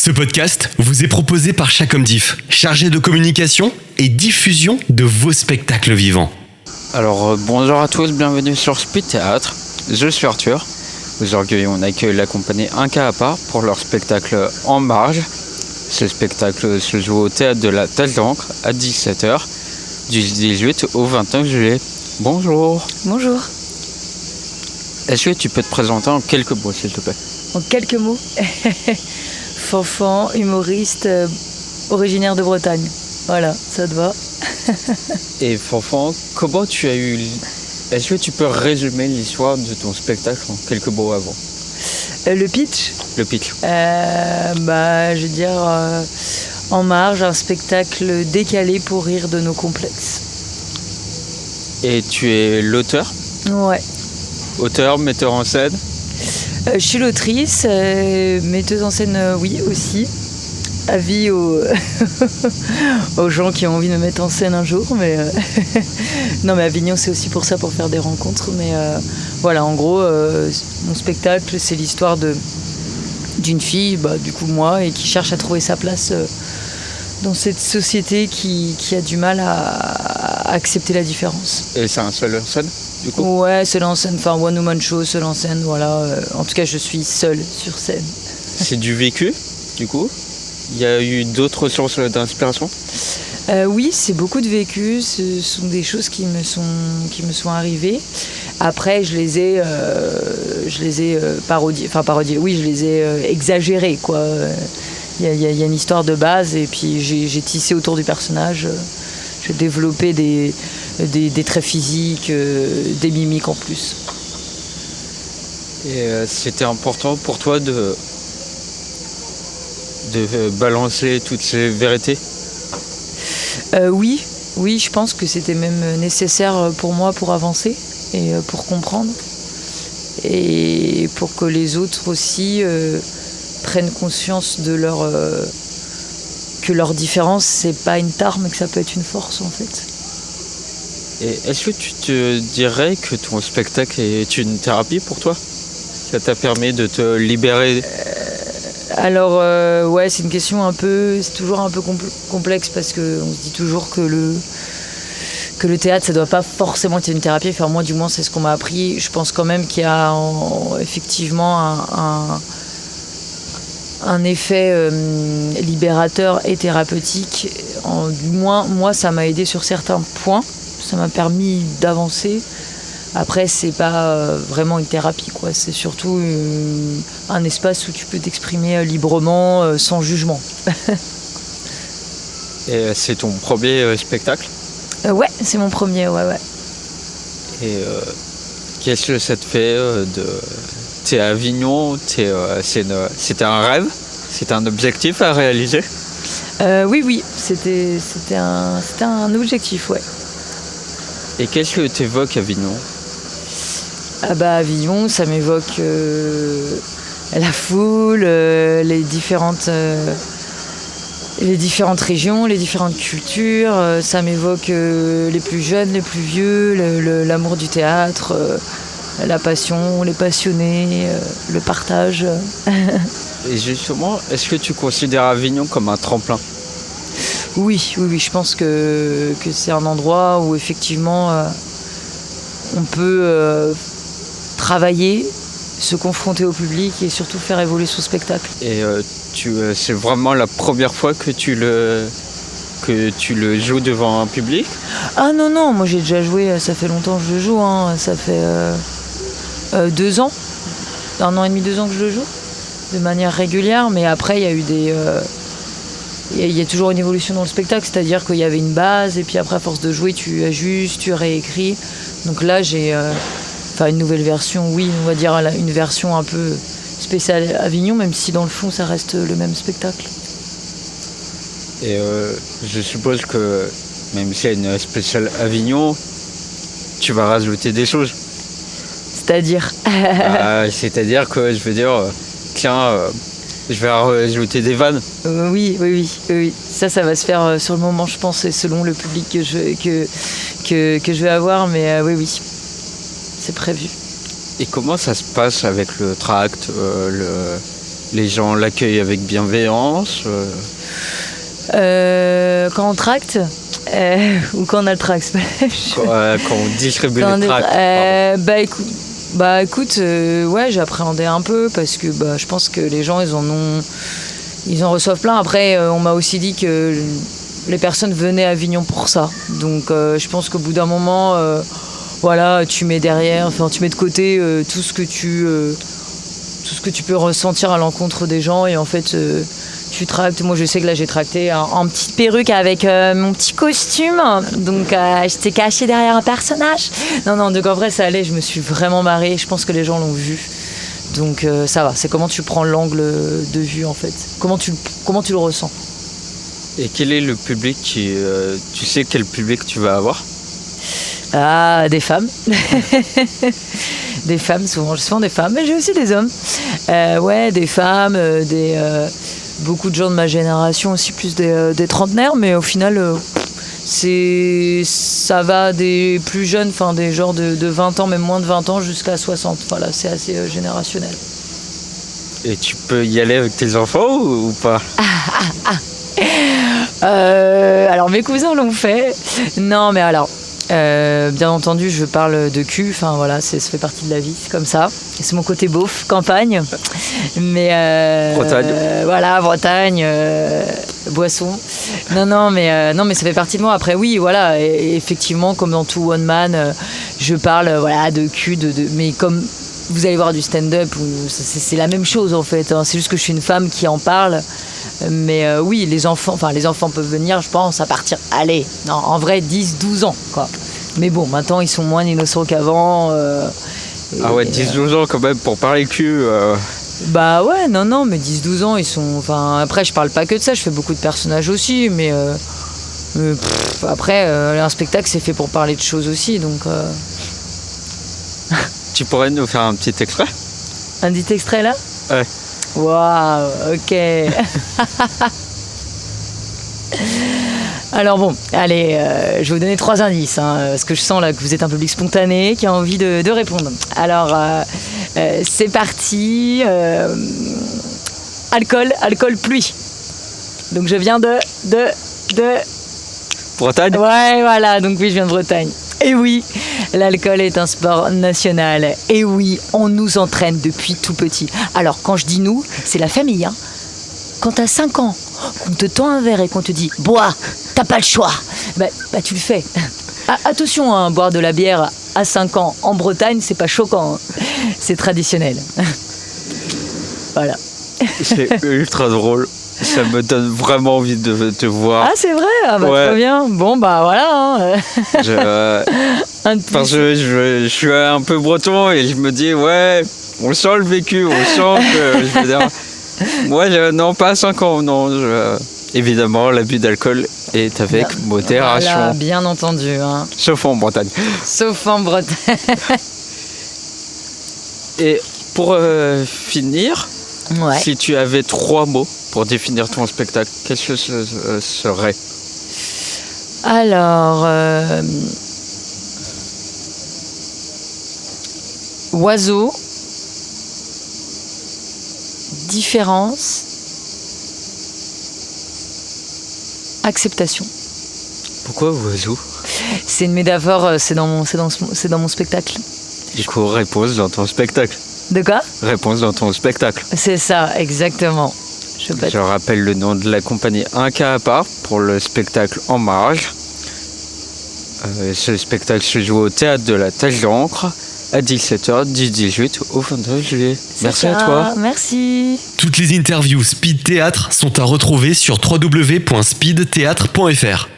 Ce podcast vous est proposé par Chacomdiff, chargé de communication et diffusion de vos spectacles vivants. Alors bonjour à tous, bienvenue sur Speed Théâtre. Je suis Arthur. Aujourd'hui on accueille la compagnie Un cas à part pour leur spectacle En marge. Ce spectacle se joue au théâtre de la Tache d'encre à 17h du 18 au 29 juillet. Bonjour. Bonjour. Est-ce que tu peux te présenter en quelques mots s'il te plaît? En quelques mots, Fanfan, humoriste, originaire de Bretagne. Voilà, ça te va. Et Fanfan, comment tu as eu... Est-ce que tu peux résumer l'histoire de ton spectacle en quelques mots avant? Le pitch, Le pitch. je veux dire, En marge, un spectacle décalé pour rire de nos complexes. Et tu es l'auteur? Ouais. Auteur, metteur en scène? Je suis l'autrice, metteuse en scène, oui, aussi. Avis aux... aux gens qui ont envie de me mettre en scène un jour. Mais non, mais Avignon, c'est aussi pour ça, pour faire des rencontres. Mais voilà, en gros, mon spectacle, c'est l'histoire d'une fille, du coup moi, et qui cherche à trouver sa place dans cette société qui a du mal à accepter la différence. Et c'est un seul en scène, du coup? Ouais, seul en scène, enfin one woman show, seul en scène, voilà. En tout cas, je suis seule sur scène. C'est du vécu, du coup? Il y a eu d'autres sources d'inspiration? Oui, c'est beaucoup de vécu. Ce sont des choses qui me sont arrivées. Après, je les ai parodiées. Enfin, parodiées. Oui, je les ai exagérées, quoi. Il y a une histoire de base, et puis j'ai tissé autour du personnage. J'ai développé des traits physiques, des mimiques en plus. Et c'était important pour toi de balancer toutes ces vérités? Oui, je pense que c'était même nécessaire pour moi pour avancer et pour comprendre. Et pour que les autres aussi prennent conscience de que leur différence, c'est pas une tare, mais que ça peut être une force, en fait. Et est-ce que tu te dirais que ton spectacle est une thérapie pour toi? Ça t'a permis de te libérer? Alors, ouais, c'est une question c'est toujours un peu complexe, parce qu'on se dit toujours que le théâtre, ça doit pas forcément être une thérapie. Enfin, moi, du moins, c'est ce qu'on m'a appris. Je pense quand même qu'il y a effectivement un effet libérateur et thérapeutique. Du moins, moi, ça m'a aidé sur certains points. Ça m'a permis d'avancer. Après, c'est pas vraiment une thérapie, quoi. C'est surtout un espace où tu peux t'exprimer librement, sans jugement. Et c'est ton premier spectacle? Ouais, c'est mon premier, ouais. Et qu'est-ce que ça te fait T'es à Avignon, c'était un rêve? C'était un objectif à réaliser? Oui, c'était un objectif, ouais. Et qu'est-ce que t'évoques Avignon? Avignon, ça m'évoque la foule, les différentes régions, les différentes cultures. Ça m'évoque les plus jeunes, les plus vieux, l'amour du théâtre, la passion, les passionnés, le partage. Et justement, est-ce que tu considères Avignon comme un tremplin? Oui, je pense que c'est un endroit où effectivement on peut travailler, se confronter au public et surtout faire évoluer son spectacle. Et c'est vraiment la première fois que tu le joues devant un public? Ah non, moi j'ai déjà joué, ça fait longtemps que je le joue, hein. Ça fait 2 ans, 1 an et demi, 2 ans que je le joue, de manière régulière, mais après il y a eu il y a toujours une évolution dans le spectacle, c'est-à-dire qu'il y avait une base, et puis après à force de jouer, tu ajustes, tu réécris. Donc là j'ai une nouvelle version, oui, on va dire une version un peu spéciale Avignon, même si dans le fond ça reste le même spectacle. Et je suppose que même s'il y a une spéciale Avignon, tu vas rajouter des choses. C'est-à-dire C'est-à-dire que je veux dire, je vais rajouter des vannes. Oui. Ça va se faire sur le moment, je pense, et selon le public que je vais avoir, mais oui. C'est prévu. Et comment ça se passe avec le tract, Les gens l'accueillent avec bienveillance. Quand on tracte ou quand on a le tract. Quand on distribue les tracts. Écoute, ouais, j'appréhendais un peu parce que je pense que les gens ils en reçoivent plein. Après, on m'a aussi dit que les personnes venaient à Avignon pour ça. Donc je pense qu'au bout d'un moment, tu mets de côté tout ce que tu peux ressentir à l'encontre des gens et en fait tu tractes. Moi je sais que là j'ai tracté en petite perruque avec mon petit costume, donc j'étais cachée derrière un personnage. Non, donc en vrai ça allait, je me suis vraiment marrée, je pense que les gens l'ont vu. Donc ça va, c'est comment tu prends l'angle de vue en fait, comment tu le ressens. Et quel est le public tu sais quel public tu vas avoir? Ah, des femmes. Des femmes, souvent des femmes, mais j'ai aussi des hommes. Des femmes, beaucoup de gens de ma génération aussi, plus des trentenaires, mais au final, ça va des plus jeunes, enfin des genres de 20 ans, même moins de 20 ans, jusqu'à 60. Voilà, c'est assez générationnel. Et tu peux y aller avec tes enfants ou pas? Alors mes cousins l'ont fait. Non, mais alors... bien entendu, je parle de cul. Enfin voilà, ça fait partie de la vie, c'est comme ça. C'est mon côté beauf, campagne. Mais Bretagne. Bretagne, boisson. Non, mais ça fait partie de moi. Après, oui, voilà. Et effectivement, comme dans tout one man, je parle de cul, mais comme vous allez voir du stand-up, c'est la même chose en fait. Hein. C'est juste que je suis une femme qui en parle. Mais oui, les enfants peuvent venir, je pense, à partir, en vrai, 10-12 ans, quoi. Mais bon, maintenant, ils sont moins innocents qu'avant. 10-12 ans quand même, pour parler cul. Non, mais 10-12 ans, ils sont... Enfin, après, je parle pas que de ça, je fais beaucoup de personnages aussi, mais... après, un spectacle, c'est fait pour parler de choses aussi, donc... Tu pourrais nous faire un petit extrait? Un petit extrait, là? Ouais. Waouh, ok. Alors bon, allez, je vais vous donner 3 indices, parce que je sens là que vous êtes un public spontané qui a envie de répondre. Alors, c'est parti. Alcool, pluie. Donc je viens de... Bretagne? Ouais, voilà, donc oui, je viens de Bretagne. Et oui, l'alcool est un sport national. Et oui, on nous entraîne depuis tout petit. Alors, quand je dis nous, c'est la famille. Hein. Quand t'as 5 ans, qu'on te tend un verre et qu'on te dit « Bois, t'as pas le choix !» tu le fais. Attention, boire de la bière à 5 ans en Bretagne, c'est pas choquant. Hein. C'est traditionnel. Voilà. C'est ultra drôle. Ça me donne vraiment envie de te voir. Ah, c'est vrai? Ouais. Très bien. Bon, voilà. Hein. Je suis un peu breton et je me dis, ouais, on sent le vécu, on sent que... Je veux dire, moi, non, pas à 5 ans, non. Évidemment, l'abus d'alcool est avec modération. Voilà, bien entendu. Hein. Sauf en Bretagne. Et pour finir, si tu avais 3 mots pour définir ton spectacle, qu'est-ce que ce serait? Alors, oiseau, différence, acceptation. Pourquoi oiseau? C'est une métaphore, c'est dans mon spectacle. Du coup, réponse dans ton spectacle. De quoi? Réponse dans ton spectacle. C'est ça, exactement. Je rappelle le nom de la compagnie Un cas à part pour le spectacle En Marge. Ce spectacle se joue au théâtre de la Tache d'encre à 17h, 18 au 22 juillet. Merci à toi. Merci. Toutes les interviews Speed Théâtre sont à retrouver sur www.speedtheatre.fr.